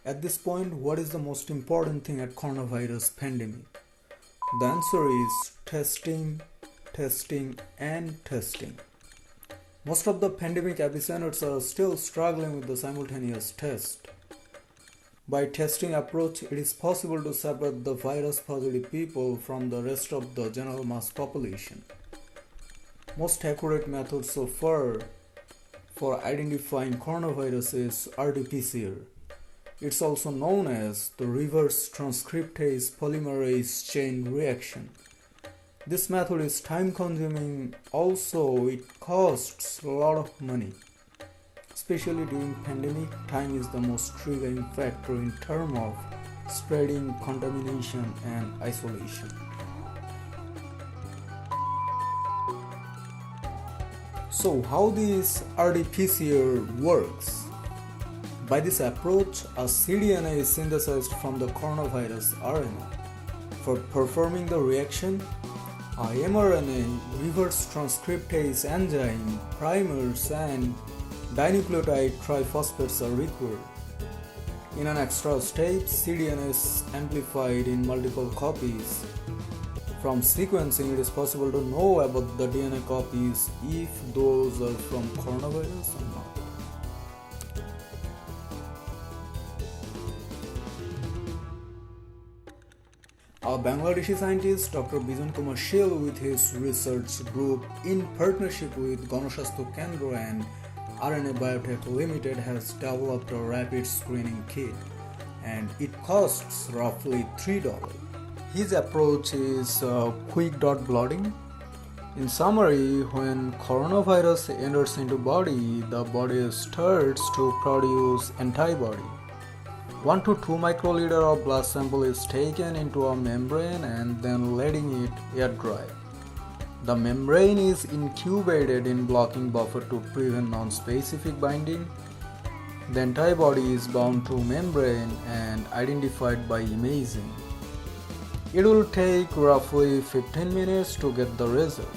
At this point, what is the most important thing at coronavirus pandemic? The answer is testing, testing, and testing. Most of the pandemic epicenters are still struggling with the simultaneous test. By testing approach, it is possible to separate the virus positive people from the rest of the general mass population. Most accurate method so far for identifying coronavirus is RT-PCR. It's also known as the reverse transcriptase polymerase chain reaction. This method is time consuming, also it costs a lot of money. Especially during pandemic, time is the most triggering factor in terms of spreading, contamination and isolation. So how this RT-PCR works? By this approach, a cDNA is synthesized from the coronavirus RNA. For performing the reaction, a mRNA, reverse transcriptase enzyme, primers and dinucleotide triphosphates are required. In an extra stage, cDNA is amplified in multiple copies. From sequencing, it is possible to know about the DNA copies if those are from coronavirus or not. A Bangladeshi scientist, Dr. Bijon Kumar Sil, with his research group in partnership with Gonosasthya Kendro and RNA Biotech Limited, has developed a rapid screening kit, and it costs roughly $3. His approach is quick dot blotting. In summary, when coronavirus enters into body, the body starts to produce antibody. 1 to 2 microliter of blood sample is taken into a membrane and then letting it air dry. The membrane is incubated in blocking buffer to prevent non-specific binding. The antibody is bound to membrane and identified by imaging. It will take roughly 15 minutes to get the result.